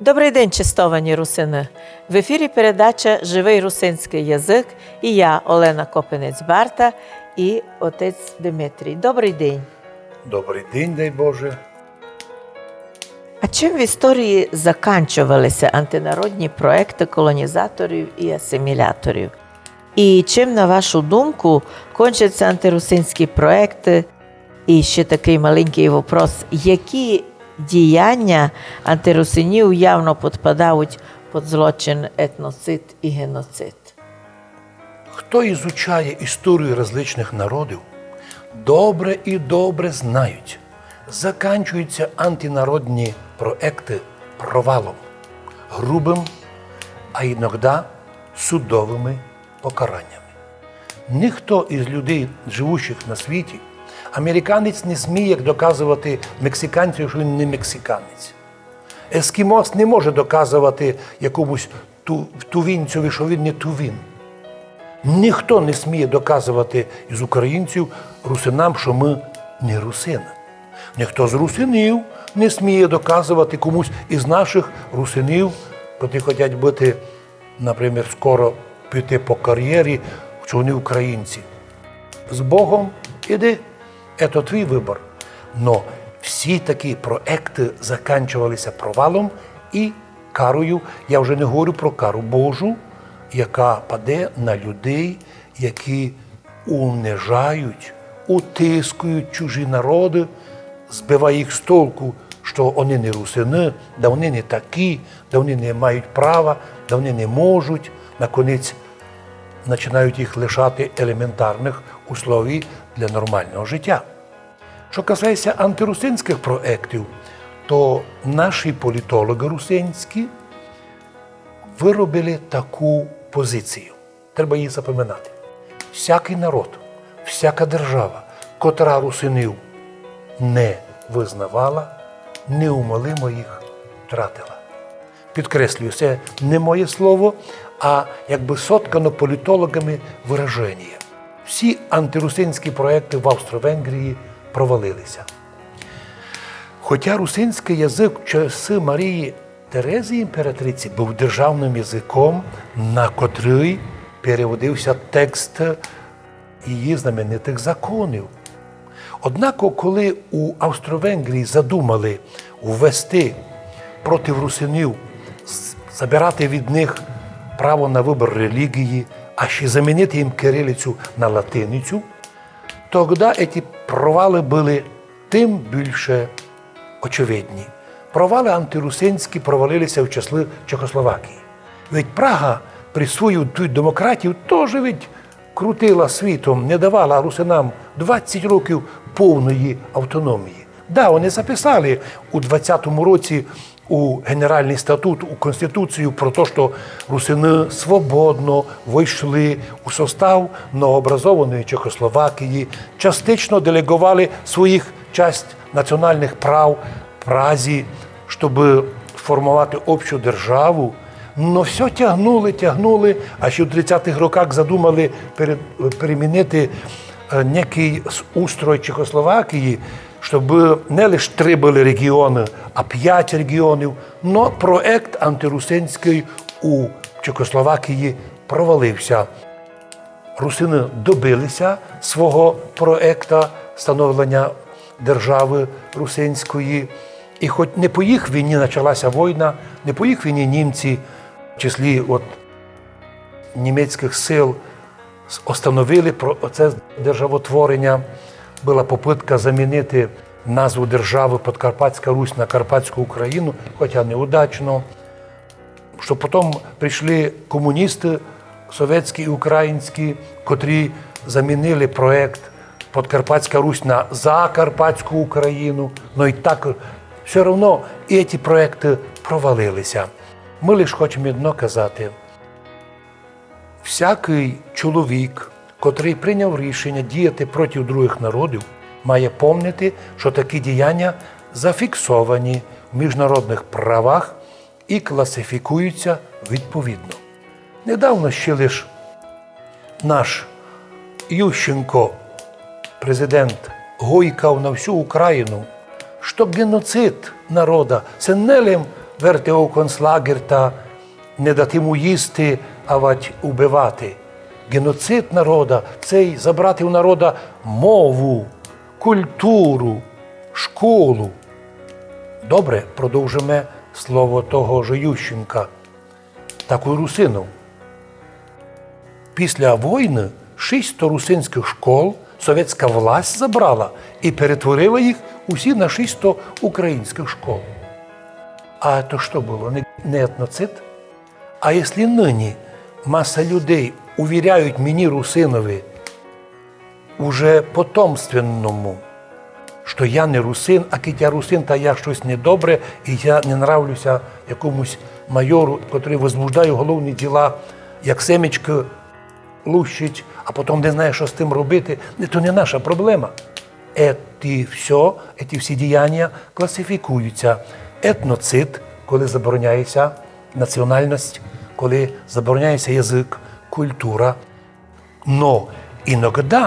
Добрий день, чистовані русини! В ефірі передача «Живий русинський язик» і я, Олена Копенець-Барта, і отець Дмитрій. Добрий день! Добрий день, дай Боже! А чим в історії заканчувалися антинародні проекти колонізаторів і асиміляторів? І чим, на вашу думку, кончаться антирусинські проекти? І ще такий маленький вопрос. Які діяння антирусинів явно підпадають під злочин етноцид і геноцид? Хто ізучає історію различних народів, добре і добре знають, заканчуються антинародні проекти провалом, грубим, а іноді судовими покараннями. Ніхто із людей, живучих на світі, американець не сміє доказувати мексиканцю, що він не мексиканець. Ескімос не може доказувати якомусь тувінцеві, що він не тувін. Ніхто не сміє доказувати із українців, русинам, що ми не русини. Ніхто з русинів не сміє доказувати комусь із наших русинів, які хочуть бути, наприклад, скоро піти по кар'єрі, що вони українці. З Богом іди, це твій вибір. Но всі такі проекти закінчувалися провалом і карою. Я вже не говорю про кару Божу, яка паде на людей, які унижають, утискують чужі народи, збиває їх з толку, що вони не русини, да вони не такі, да вони не мають права, да вони не можуть. Наконець починають їх лишати елементарних условій для нормального життя. Що касається антирусинських проєктів, то наші політологи русинські виробили таку позицію. Треба її запам'ятати. Всякий народ, всяка держава, котра русинів не визнавала, неумолимо їх втратила. Підкреслюю, це не моє слово, а якби соткано політологами вираження. Всі антирусинські проекти в Австро-Венгрії провалилися. Хоча русинський язик в часи Марії Терезії імператриці був державним язиком, на котрий переводився текст її знаменитих законів. Однак, коли у Австро-Венгрії задумали ввести проти русинів, забирати від них право на вибір релігії, а ще замінити їм кирилицю на латиницю, тоді ці провали були тим більше очевидні. Провали антирусинські провалилися в часи Чехословакії. Ведь Прага при свою демократію теж крутила світом, не давала русинам 20 років повної автономії. Да, вони записали у 20-му році у Генеральний статут, у Конституцію про те, що русини свободно вийшли у состав новообразованої Чехословакії, частично делегували своїх часть національних прав Празі, щоб формувати общу державу. Но все тягнули, а ще в 30-х роках задумали перемінити некий устрой Чехословакії, щоб не лише 3 були регіони, а 5 регіонів. Но проект антирусинський у Чехословакії провалився. Русини добилися свого проекту становлення держави русинської. І хоч не по їх війні почалася війна, не по їх війні німці, в числі німецьких сил, остановили це державотворення. Була попитка замінити назву держави Подкарпатська Русь на Карпатську Україну, хоча неудачно. Що потім прийшли комуністи совєтські і українські, котрі замінили проєкт Подкарпатська Русь на Закарпатську Україну. Ну і так все одно і ці проєкти провалилися. Ми лише хочемо одно казати. Всякий чоловік, котрий прийняв рішення діяти проти других народів, має пам'ятати, що такі діяння зафіксовані в міжнародних правах і класифікуються відповідно. Недавно ще лише наш Ющенко, президент, гойкав на всю Україну, що геноцид народу – це не верти у концлагер та не дати йому їсти, а вать убивати. Геноцид народа – це й забрати у народа мову, культуру, школу. Добре, продовжимо слово того же Ющенка. Таку русину. Після війни 600 русинських школ совєтська власть забрала і перетворила їх усі на 600 українських школ. А то що було? Не етноцид? А якщо нині маса людей увіряють мені, русинові, уже потомственному, що я не русин, а кить я русин, та я щось недобре, і я не нравлюся якомусь майору, який возбуждає головні діла, як семечко лущить, а потім не знає, що з тим робити, то не наша проблема. Ці всі діяння класифікуються. Етноцид, коли забороняється національність, коли забороняється язик, культура. Но іноді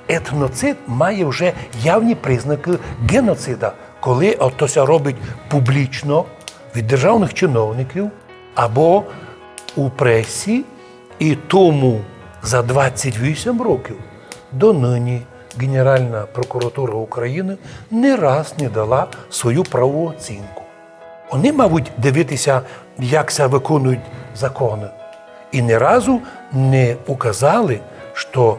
етноцид має вже явні признаки геноцида, коли отося робить публічно від державних чиновників або у пресі, і тому за 28 років до нині Генеральна прокуратура України не раз не дала свою правову оцінку. Вони, мабуть, дивитися, як це виконують закони. І ні разу не указали, що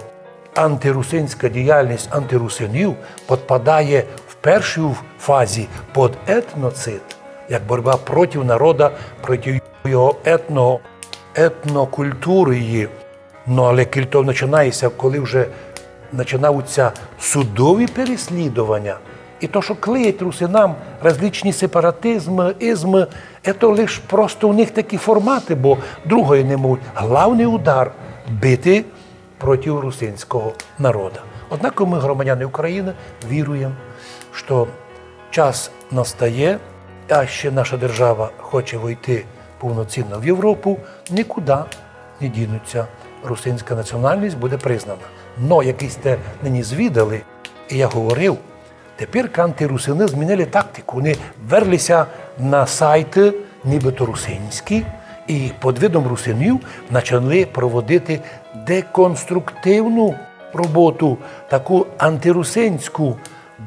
антирусинська діяльність антирусинів підпадає в першій фазі під етноцид, як боротьба проти народу, проти його етнокультури. Ну, але то починається, коли вже починаються судові переслідування. І то, що клеять русинам различні сепаратизми, ізми, це лише просто у них такі формати, бо другої не можуть. Головний удар – бити проти русинського народу. Однак ми, громадяни України, віруємо, що час настає, а ще наша держава хоче вийти повноцінно в Європу, нікуди не дінуться. Русинська національність буде признана. Но якийсь те нині звідали, і я говорив, тепер антирусини змінили тактику. Вони верлися на сайти, нібито русинські, і під видом русинів почали проводити деконструктивну роботу, таку антирусинську,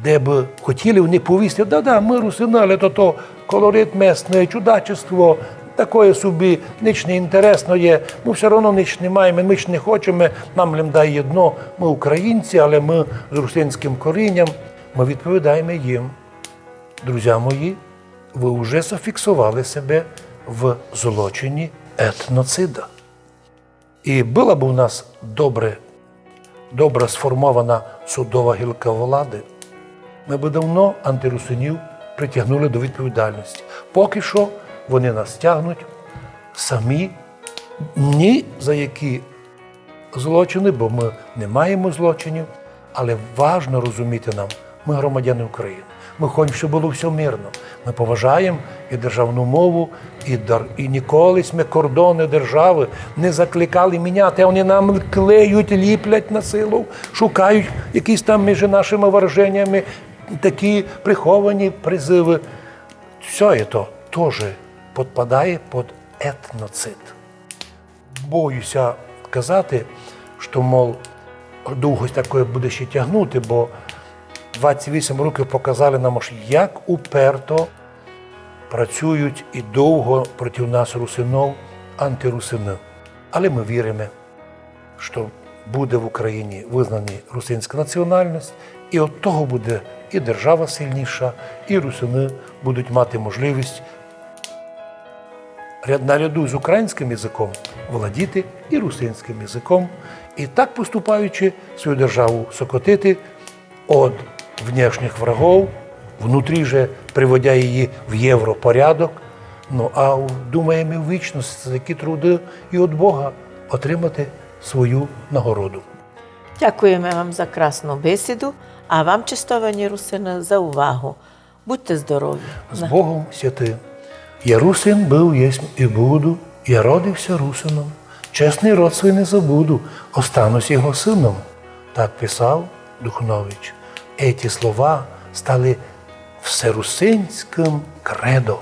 де б хотіли вони повісти, да-да, ми русини, але то колорит місний, чудачество, такое собі, ніч не інтересно є, ми все одно ніч не маємо, ми ж не хочемо, нам лемдає одно, ми українці, але ми з русинським корінням. Ми відповідаємо їм, друзі мої, ви вже зафіксували себе в злочині етноцида. І була б у нас добре сформована судова гілка влади, ми б давно антирусинів притягнули до відповідальності. Поки що вони нас тягнуть самі, ні за які злочини, бо ми не маємо злочинів, але важливо розуміти нам, ми громадяни України. Ми хочемо, щоб було все мирно. Ми поважаємо і державну мову, і ніколи ми кордони держави не закликали міняти, а вони нам клеють, ліплять на силу, шукають якісь там між нашими враженнями такі приховані призиви. Все це теж підпадає під етноцид. Боюся казати, що, мов, довго таке буде ще тягнути, бо 28 років показали нам, як уперто працюють і довго проти нас русинов, антирусини. Але ми віримо, що буде в Україні визнана русинська національність, і від того буде і держава сильніша, і русини будуть мати можливість наряду з українським язиком володіти і русинським язиком, і так поступаючи свою державу сокотити від внешніх врагов, внутрі же приводя її в європорядок, ну а думаємо в вічності за такі труди і від Бога отримати свою нагороду. Дякуємо вам за красну бесіду, а вам, чистовані русини, за увагу. Будьте здорові. З Богом святим. Я русин був, єсмь і буду, я родився русином. Чесний род свій не забуду, останусь його сином. Так писав Духнович. Ці слова стали всерусинським кредо.